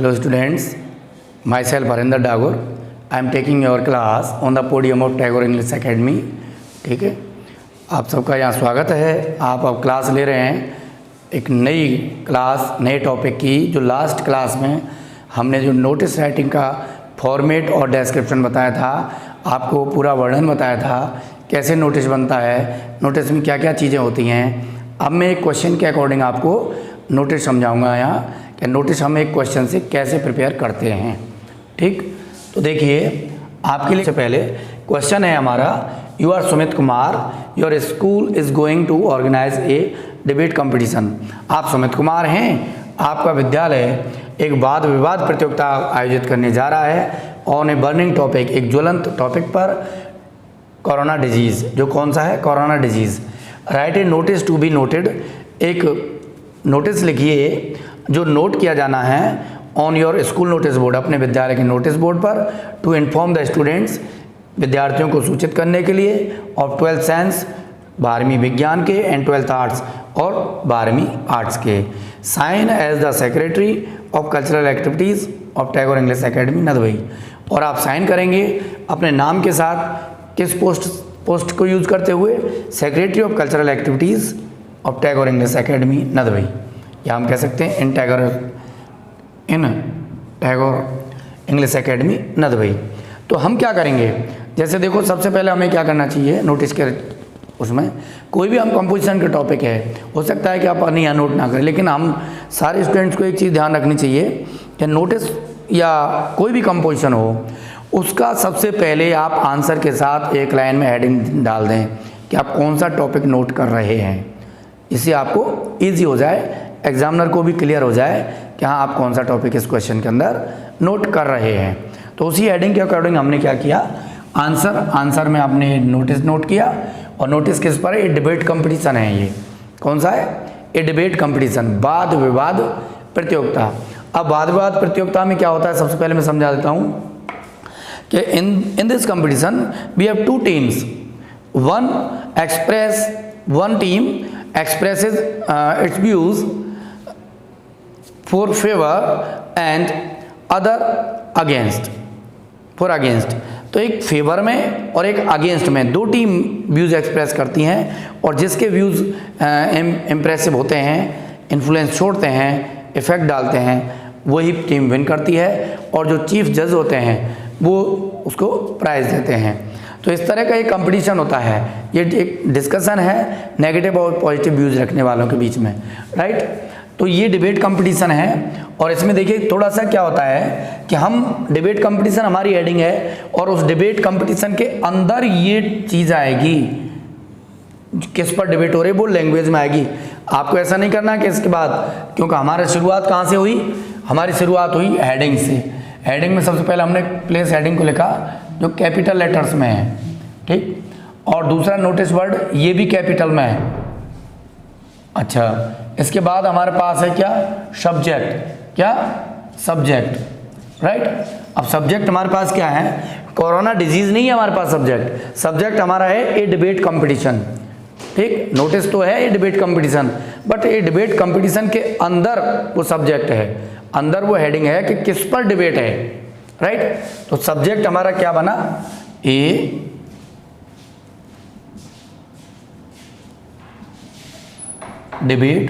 Hello students, myself Harinder Dagor. I am taking your class on the podium of Tagore English Academy. ठीक है, आप सबका यहाँ स्वागत है। आप अब क्लास ले रहे हैं एक नई क्लास, नए टॉपिक की। जो लास्ट क्लास में हमने जो नोटिस राइटिंग का फॉर्मेट और डिस्क्रिप्शन बताया था, आपको पूरा वर्णन बताया था कैसे नोटिस बनता है, नोटिस में क्या क्या चीज़ें होती हैं। अब मैं एक क्वेश्चन के अकॉर्डिंग आपको नोटिस समझाऊंगा यहाँ कि नोटिस हम एक क्वेश्चन से कैसे प्रिपेयर करते हैं। ठीक, तो देखिए आपके लिए पहले क्वेश्चन है हमारा, you are Sumit Kumar, your school is going to organise a debate competition. आप सुमित कुमार हैं, आपका विद्यालय एक वाद विवाद प्रतियोगिता आयोजित करने जा रहा है ऑन ए बर्निंग टॉपिक, एक ज्वलंत टॉपिक पर, कोरोना डिजीज़। जो कौन सा है? Corona disease. Write a notice to be noted, एक नोटिस लिखिए जो नोट किया जाना है on your school notice board, अपने विद्यालय के नोटिस बोर्ड पर, टू इन्फॉर्म द स्टूडेंट्स, विद्यार्थियों को सूचित करने के लिए, और 12th साइंस, 12वीं विज्ञान के, एंड 12th आर्ट्स, और 12वीं आर्ट्स के। Sign as the secretary of cultural activities of Tagore English academy Nadbai. और आप साइन करेंगे अपने नाम के साथ, किस पोस्ट को यूज़ करते हुए? Secretary of cultural activities of Tagore English academy Nadbai, या हम कह सकते हैं in Tagore English academy Nadbai. तो हम क्या करेंगे, जैसे देखो सबसे पहले हमें क्या करना चाहिए नोटिस के उसमें, कोई भी हम कंपोजिशन के टॉपिक है, हो सकता है कि आप अपनी यहाँ नोट ना करें, लेकिन हम सारे स्टूडेंट्स को एक चीज़ ध्यान रखनी चाहिए कि नोटिस या कोई भी कंपोजिशन हो, उसका सबसे पहले आप आंसर के साथ एक लाइन में हेडिंग डाल दें कि आप कौन सा टॉपिक नोट कर रहे हैं। इससे आपको ईजी हो जाए, एग्जामिनर को भी क्लियर हो जाए कि हाँ आप कौन सा टॉपिक इस क्वेश्चन के अंदर नोट कर रहे हैं। तो उसी हेडिंग के अकॉर्डिंग हमने क्या किया, आंसर में आपने नोटिस नोट किया। और नोटिस किस पर है? ये डिबेट कंपटीशन है। ये कौन सा है? ये डिबेट कंपटीशन, वाद विवाद प्रतियोगिता। अब वाद विवाद प्रतियोगिता में क्या होता है, सबसे पहले मैं समझा देता हूँ कि इन this competition we have two teams, one team expresses its views for favor and other against, for against। तो एक फेवर में और एक अगेंस्ट में दो टीम व्यूज़ एक्सप्रेस करती हैं, और जिसके व्यूज़ इम्प्रेसिव होते हैं, इन्फ्लुएंस छोड़ते हैं, इफ़ेक्ट डालते हैं, वही टीम विन करती है, और जो चीफ जज होते हैं वो उसको प्राइज़ देते हैं। तो इस तरह का एक कंपटीशन होता है, ये एक डिस्कशन है नेगेटिव और पॉजिटिव व्यूज़ रखने वालों के बीच में, राइट। तो ये डिबेट कंपटीशन है, और इसमें देखिए थोड़ा सा क्या होता है कि हम डिबेट कंपटीशन हमारी हेडिंग है, और उस डिबेट कंपटीशन के अंदर ये चीज़ आएगी, किस पर डिबेट हो रही है वो लैंग्वेज में आएगी। आपको ऐसा नहीं करना कि इसके बाद, क्योंकि हमारी शुरुआत कहाँ से हुई? हमारी शुरुआत हुई हेडिंग से। हेडिंग में सबसे पहले हमने प्लेस हेडिंग को लिखा जो कैपिटल लेटर्स में है, ठीक, और दूसरा नोटिस वर्ड ये भी कैपिटल में है। अच्छा, इसके बाद हमारे पास है क्या? सब्जेक्ट। क्या? Subject, right. अब सब्जेक्ट हमारे पास क्या है? कोरोना डिजीज नहीं है हमारे पास सब्जेक्ट। सब्जेक्ट हमारा है ए डिबेट कंपटीशन, ठीक। नोटिस तो है ये डिबेट कंपटीशन, बट ये डिबेट कंपटीशन के अंदर वो सब्जेक्ट है, अंदर वो हेडिंग है कि किस पर डिबेट है, राइट। तो सब्जेक्ट हमारा क्या बना? ए डिबेट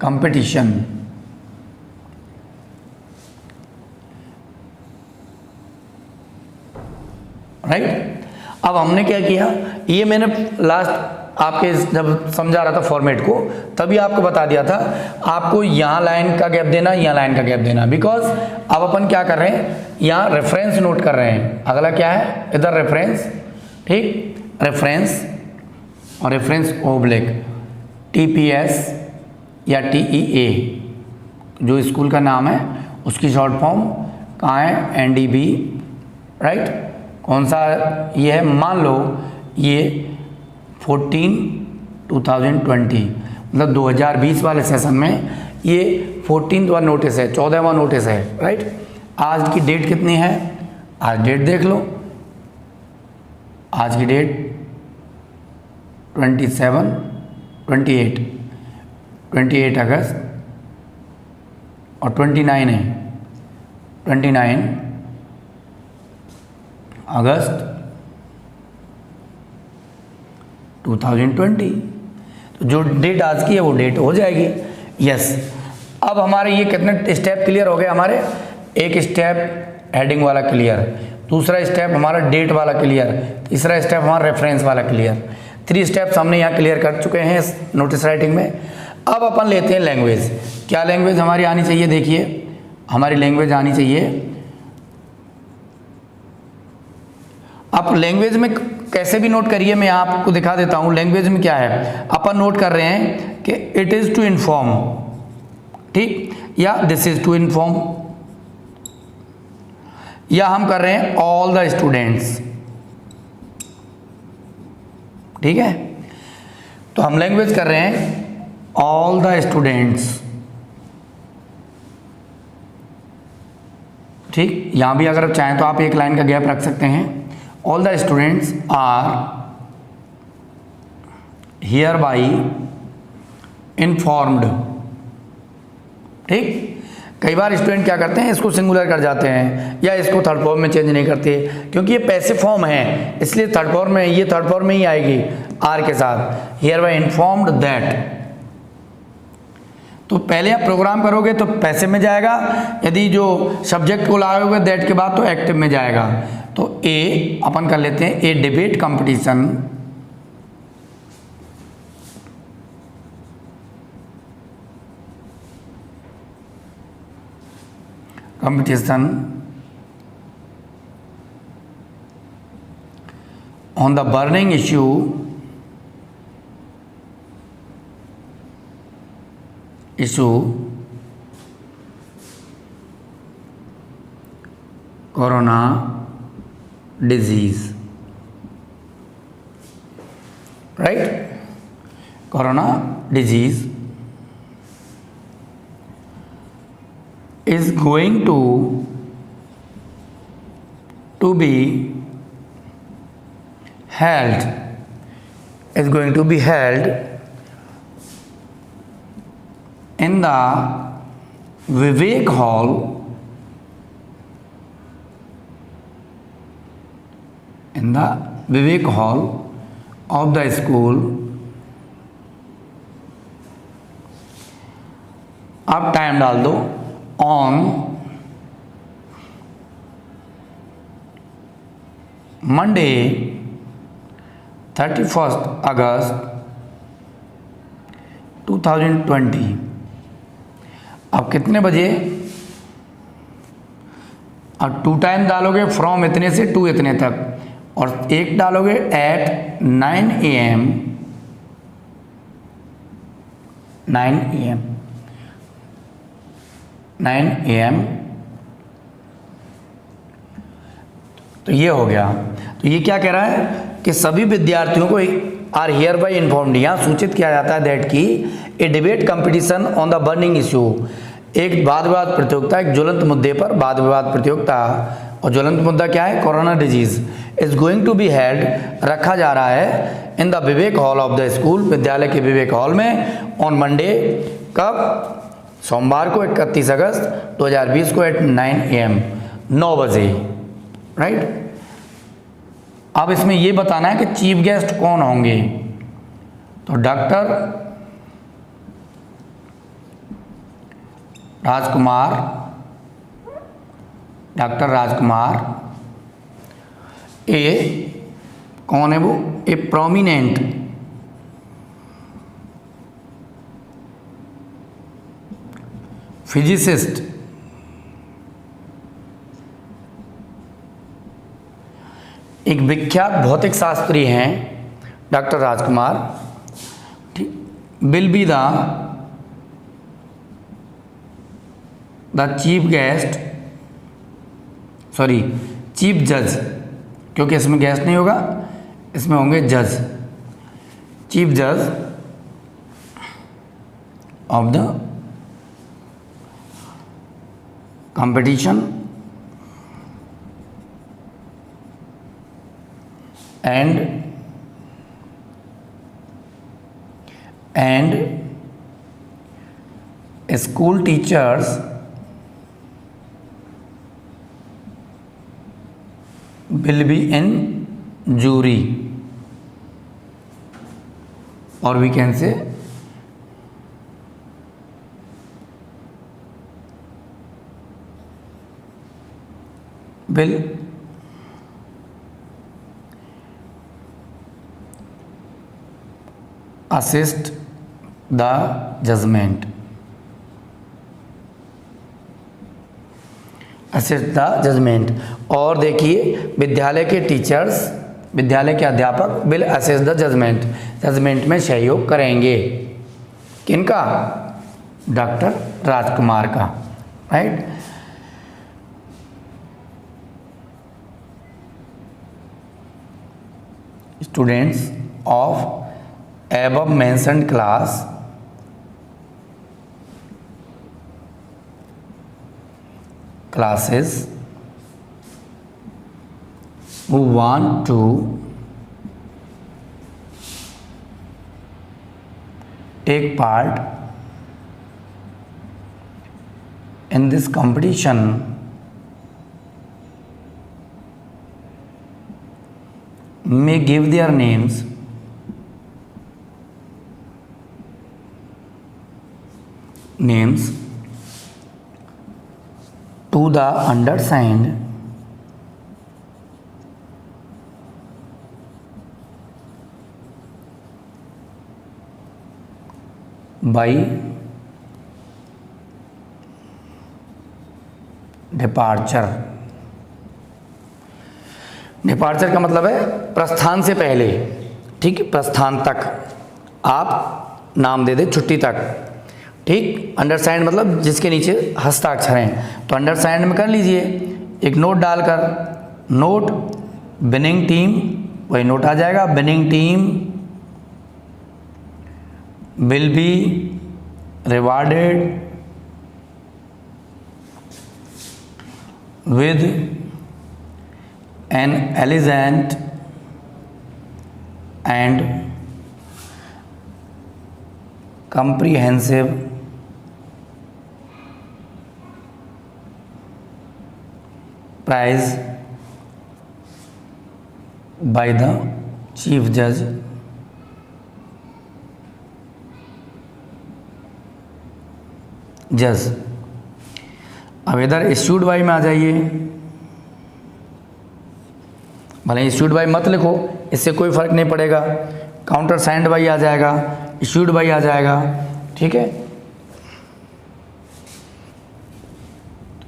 कंपटीशन, राइट। अब हमने क्या किया, ये मैंने लास्ट आपके जब समझा रहा था फॉर्मेट को, तभी आपको बता दिया था आपको यहाँ लाइन का गैप देना, यहाँ लाइन का गैप देना, बिकॉज अब अपन क्या कर रहे हैं, यहाँ रेफरेंस नोट कर रहे हैं। अगला क्या है? इधर रेफरेंस, ठीक, रेफरेंस और रेफरेंस ओब्लिक, TPS या TEA जो स्कूल का नाम है उसकी शॉर्ट फॉर्म कहाँ है? NDB, right. कौन सा ये है? मान लो ये 14/2020, मतलब 2020 वाले सेशन में ये 14वां नोटिस है, 14वां नोटिस है, राइट। आज की डेट कितनी है? आज डेट देख लो, आज की डेट 27, 28, 28 अगस्त और 29 है, 29 अगस्त 2020। तो जो डेट आज की है वो डेट हो जाएगी। यस, अब हमारे ये कितने स्टेप क्लियर हो गए हमारे? एक स्टेप हेडिंग वाला क्लियर, दूसरा स्टेप हमारा डेट वाला क्लियर, तीसरा स्टेप हमारा रेफरेंस वाला क्लियर। 3 स्टेप्स हमने यहाँ क्लियर कर चुके हैं इस नोटिस राइटिंग में। अब अपन लेते हैं लैंग्वेज। क्या लैंग्वेज हमारी आनी चाहिए? देखिए हमारी लैंग्वेज आनी चाहिए, आप लैंग्वेज में कैसे भी नोट करिए, मैं आपको दिखा देता हूँ। लैंग्वेज में क्या है, अपन नोट कर रहे हैं कि इट इज़ टू इन्फॉर्म, ठीक, या दिस इज टू इन्फॉर्म, या हम कर रहे हैं ऑल द स्टूडेंट्स, ठीक है। तो हम लैंग्वेज कर रहे हैं ऑल द स्टूडेंट्स, ठीक। यहां भी अगर आप चाहें तो आप एक लाइन का गैप रख सकते हैं। All the students are hereby informed, ठीक। कई बार स्टूडेंट क्या करते हैं, इसको सिंगुलर कर जाते हैं या इसको थर्ड फॉर्म में चेंज नहीं करते, क्योंकि ये पैसिव फॉर्म है, इसलिए थर्ड फॉर्म में, ये थर्ड फॉर्म में ही आएगी आर के साथ। हियर बाई इन्फॉर्म्ड दैट, तो पहले आप प्रोग्राम करोगे तो पैसिव में जाएगा, यदि जो सब्जेक्ट को लाओगे दैट के बाद तो एक्टिव में जाएगा। तो ए अपन कर लेते हैं, a debate competition on the burning issue corona disease, right? Corona disease is going to be held, in the Vivek Hall, of the school। आप टाइम डाल दो, ऑन मंडे 31 अगस्त 2020। अब कितने बजे? अब 2 टाइम डालोगे, फ्रॉम इतने से टू इतने तक, और एक डालोगे एट 9 AM, 9 AM। तो ये हो गया। तो ये क्या कह रहा है कि सभी विद्यार्थियों को आर हियर बाई इन्फॉर्म्ड, यहाँ सूचित किया जाता है दैट की a debate competition on the burning issue, एक वाद विवाद प्रतियोगिता, एक ज्वलंत मुद्दे पर वाद विवाद प्रतियोगिता, और ज्वलंत मुद्दा क्या है? Corona disease, is going to be held, रखा जा रहा है, in the Vivek hall of the school, विद्यालय के विवेक हॉल में, ऑन मंडे, कब? सोमवार को 31 अगस्त 2020 को एट 9 AM, 9 बजे, राइट। अब इसमें ये बताना है कि चीफ गेस्ट कौन होंगे। तो डॉक्टर राजकुमार, ए कौन है वो? ए प्रोमिनेंट फिजिसिस्ट, एक विख्यात भौतिक शास्त्री हैं doctor Rajkumar, will be the chief guest, sorry chief जज, क्योंकि इसमें गेस्ट नहीं होगा, इसमें होंगे जज, चीफ जज of the competition and school teachers will be in jury, or we can say will assist the judgment, assist the judgment. और देखिए विद्यालय के टीचर्स, विद्यालय के अध्यापक will assist the judgment, judgment में सहयोग करेंगे। किनका? डॉक्टर राजकुमार का, right. Students of above mentioned class classes who want to take part in this competition may give their names to the undersigned by departure। Departure का मतलब है प्रस्थान से पहले, ठीक है, प्रस्थान तक आप नाम दे दे, छुट्टी तक, ठीक। अंडरसाइंड मतलब जिसके नीचे हस्ताक्षर हैं, तो अंडरसाइंड में कर लीजिए एक नोट डालकर, नोट विनिंग टीम, वही नोट आ जाएगा, winning team will be rewarded with an elegant and comprehensive prize by the chief judge अब इधर इश्यूड बाई में आ जाइए, भले इश्यूड बाई मत लिखो, इससे कोई फर्क नहीं पड़ेगा, काउंटर साइंड बाई आ जाएगा, इश्यूड बाई आ जाएगा, ठीक है।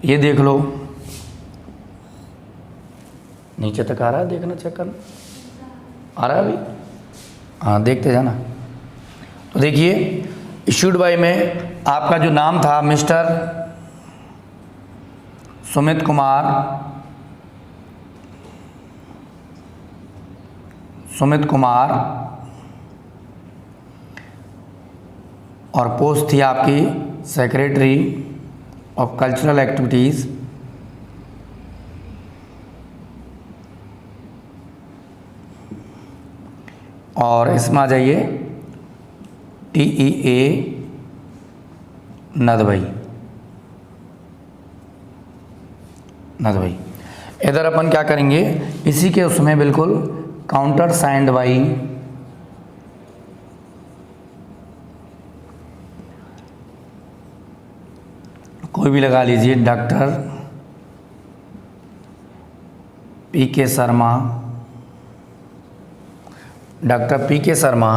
ये देख लो, नीचे तक आ रहा है, देखना चेक करना, आ रहा है अभी, हाँ देखते जाना। तो देखिए इश्यूड बाई में आपका जो नाम था मिस्टर सुमित कुमार, और पोस्ट थी आपकी सेक्रेटरी ऑफ कल्चरल एक्टिविटीज़, और इसमें आ जाइए TEA नदवई। इधर अपन क्या करेंगे, इसी के उसमें बिल्कुल काउंटर साइंड बाई कोई भी लगा लीजिए, doctor PK Sharma, doctor PK Sharma,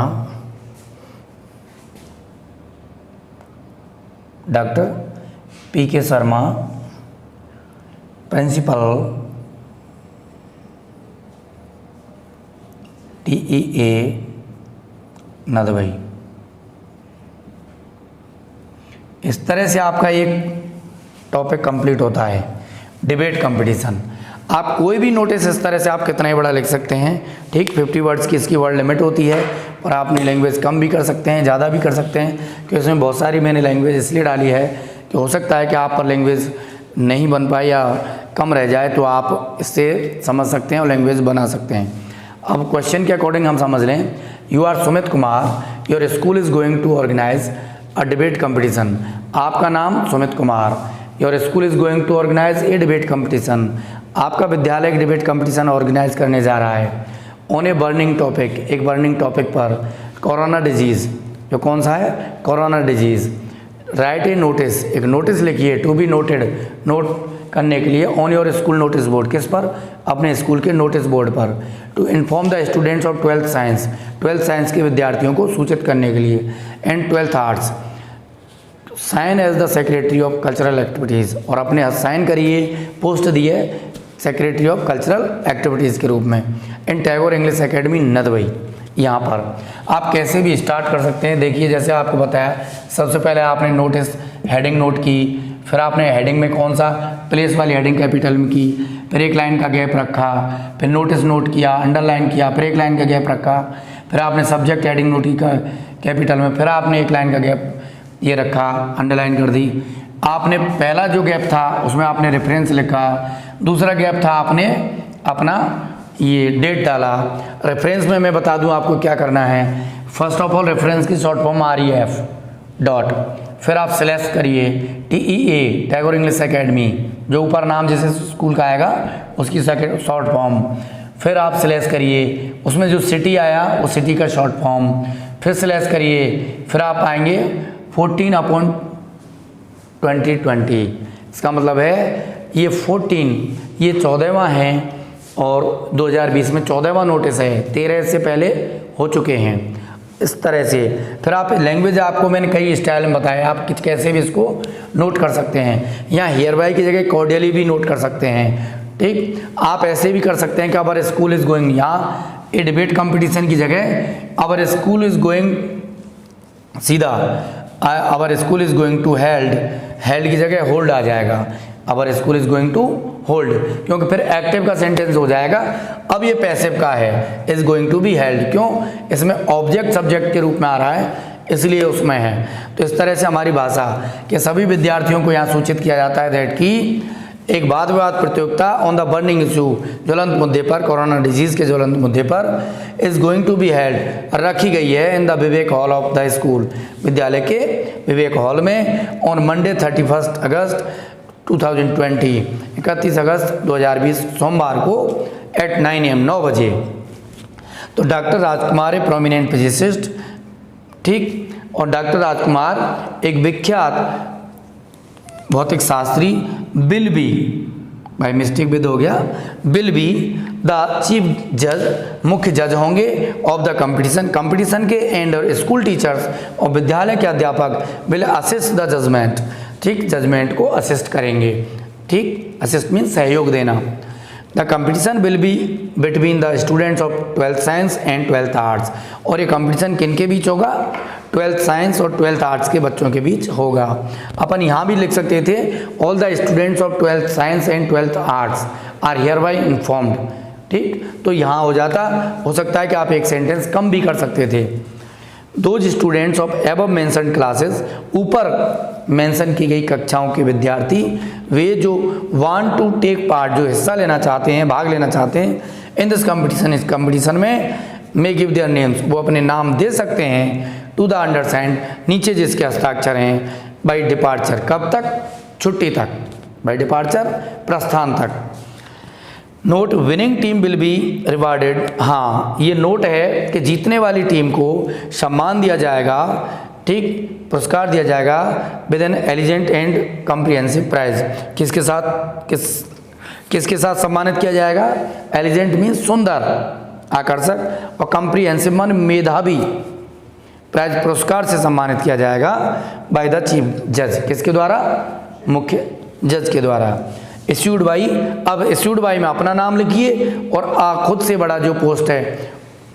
doctor PK Sharma principal TEA Nadbai. इस तरह से आपका एक टॉपिक कंप्लीट होता है, डिबेट कंपटीशन। आप कोई भी नोटिस इस तरह से आप कितना ही बड़ा लिख सकते हैं, ठीक। 50 वर्ड्स की इसकी वर्ड लिमिट होती है, और आप अपनी लैंग्वेज कम भी कर सकते हैं, ज़्यादा भी कर सकते हैं, क्योंकि इसमें बहुत सारी मैंने लैंग्वेज इसलिए डाली है कि हो सकता है कि आप पर लैंग्वेज नहीं बन पाए या कम रह जाए, तो आप इससे समझ सकते हैं और लैंग्वेज बना सकते हैं। अब क्वेश्चन के अकॉर्डिंग हम समझ लें, you are Sumit Kumar, your school is going to organise a debate competition. आपका नाम Sumit Kumar. Your school is going to organise a debate competition. आपका विद्यालय एक डिबेट कंपटीशन ऑर्गेनाइज करने जा रहा है। ऑन ए बर्निंग टॉपिक, एक बर्निंग टॉपिक पर, कोरोना डिजीज़, जो कौन सा है, corona disease. Write a notice, एक नोटिस लिखिए, टू बी नोटेड, नोट करने के लिए, on your school notice board, किस पर, अपने स्कूल के नोटिस बोर्ड पर। To inform the students of 12th science, 12th science के विद्यार्थियों को सूचित करने के लिए। And 12th arts, sign as the secretary of cultural activities, और अपने साइन करिए, पोस्ट दिए सेक्रेटरी ऑफ कल्चरल एक्टिविटीज़ के रूप में। इन टैगोर इंग्लिश एकेडमी नदवई। यहाँ पर आप कैसे भी स्टार्ट कर सकते हैं। देखिए जैसे आपको बताया, सबसे पहले आपने नोटिस हेडिंग नोट की, फिर आपने हेडिंग में कौन सा, प्लेस वाली हेडिंग कैपिटल में की, फिर एक लाइन का गैप रखा, फिर नोटिस नोट किया, अंडरलाइन किया, फिर एक लाइन का गैप रखा, फिर आपने सब्जेक्ट हेडिंग नोट की कैपिटल में, फिर आपने एक लाइन का गैप ये रखा, अंडरलाइन कर दी। आपने पहला जो गैप था उसमें आपने रेफरेंस लिखा, दूसरा गैप था आपने अपना ये डेट डाला। रेफरेंस में मैं बता दूं आपको क्या करना है। फर्स्ट ऑफ ऑल रेफरेंस की शॉर्ट फॉर्म REF डॉट, फिर आप सिलेक्ट करिए TEA, टैगोर इंग्लिश एकेडमी, जो ऊपर नाम जैसे स्कूल का आएगा उसकी शॉर्ट फॉर्म। फिर आप सिलेक्ट करिए, उसमें जो सिटी आया उस सिटी का शॉर्ट फॉर्म, फिर सिलेक्ट करिए, फिर आप आएंगे 14/2020। इसका मतलब है ये 14, ये 14वां है और 2020 में 14वां नोटिस है, 13 से पहले हो चुके हैं। इस तरह से फिर आप लैंग्वेज, आपको मैंने कई स्टाइल में बताया, आप कैसे भी इसको नोट कर सकते हैं। यहाँ हियर बाय की जगह कॉर्डियली भी नोट कर सकते हैं। ठीक, आप ऐसे भी कर सकते हैं कि अवर स्कूल इज़ गोइंग, यहाँ ए डिबेट कंपटीशन की जगह अवर स्कूल इज़ गोइंग, सीधा our school is going to held, held की जगह होल्ड आ जाएगा, our school is going to hold, क्योंकि फिर एक्टिव का सेंटेंस हो जाएगा। अब ये पैसिव का है, is going to be held, क्यों, इसमें ऑब्जेक्ट सब्जेक्ट के रूप में आ रहा है, इसलिए उसमें है। तो इस तरह से हमारी भाषा के सभी विद्यार्थियों को यहाँ सूचित किया जाता है दैट कि एक वाद विवाद प्रतियोगिता ऑन द बर्निंग इशू, ज्वलंत मुद्दे पर, कोरोना डिजीज़ के ज्वलंत मुद्दे पर, is going to be held, रखी गई है in the Vivek hall of the school, विद्यालय के विवेक हॉल में, ऑन मंडे 31 अगस्त 2020, 31 अगस्त 2020 सोमवार को एट 9 AM 9 बजे। तो doctor Rajkumar a prominent physicist, ठीक, और डॉक्टर राजकुमार एक विख्यात भौतिक शास्त्री, will be, by mistake with हो गया, विल बी द चीफ जज, मुख्य जज होंगे ऑफ द कंपटीशन, कंपटीशन के, एंड स्कूल टीचर्स, और विद्यालय के अध्यापक विल असिस्ट द जजमेंट, ठीक, जजमेंट को असिस्ट करेंगे। ठीक, असिस्ट मीन सहयोग देना। The competition will be between the students of 12th science and 12th arts, और ये कंपटीशन किन के बीच होगा, 12th साइंस और 12th आर्ट्स के बच्चों के बीच होगा। अपन यहाँ भी लिख सकते थे, all the students of 12th science and 12th arts are hereby informed. ठीक, तो यहाँ हो जाता, हो सकता है कि आप एक सेंटेंस कम भी कर सकते थे। Those students of above mentioned classes, ऊपर मेंशन की गई कक्षाओं के विद्यार्थी, वे जो वांट टू टेक पार्ट, जो हिस्सा लेना चाहते हैं, भाग लेना चाहते हैं, इन दिस कंपटीशन, इस कंपटीशन में, मे गिव देयर नेम्स, वो अपने नाम दे सकते हैं, टू द अंडरसाइंड, नीचे जिसके हस्ताक्षर हैं, बाय डिपार्चर, कब तक, छुट्टी तक, बाय डिपार्चर, प्रस्थान तक। Note, winning team will be rewarded, हाँ ये नोट है कि जीतने वाली टीम को सम्मान दिया जाएगा, ठीक, पुरस्कार दिया जाएगा, with an elegant and comprehensive prize, किसके साथ, किसके साथ सम्मानित किया जाएगा, एलिजेंट मीन सुंदर, आकर्षक, और कॉम्प्रिहेंसिव मान मेधावी, प्राइज पुरस्कार से सम्मानित किया जाएगा, बाय द चीफ जज, किसके द्वारा, मुख्य जज के द्वारा। इश्यूड बाई, अब इश्यूड बाई में अपना नाम लिखिए, और खुद से बड़ा जो पोस्ट है,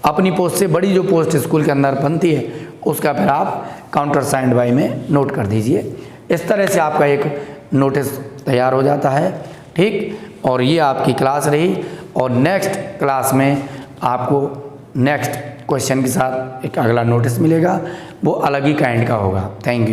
अपनी पोस्ट से बड़ी जो पोस्ट स्कूल के अंदर बनती है, उसका फिर आप काउंटर साइंड बाई में नोट कर दीजिए। इस तरह से आपका एक नोटिस तैयार हो जाता है। ठीक, और ये आपकी क्लास रही, और नेक्स्ट क्लास में आपको नेक्स्ट क्वेश्चन के साथ एक अगला नोटिस मिलेगा, वो अलग ही काइंड का होगा। Thank you.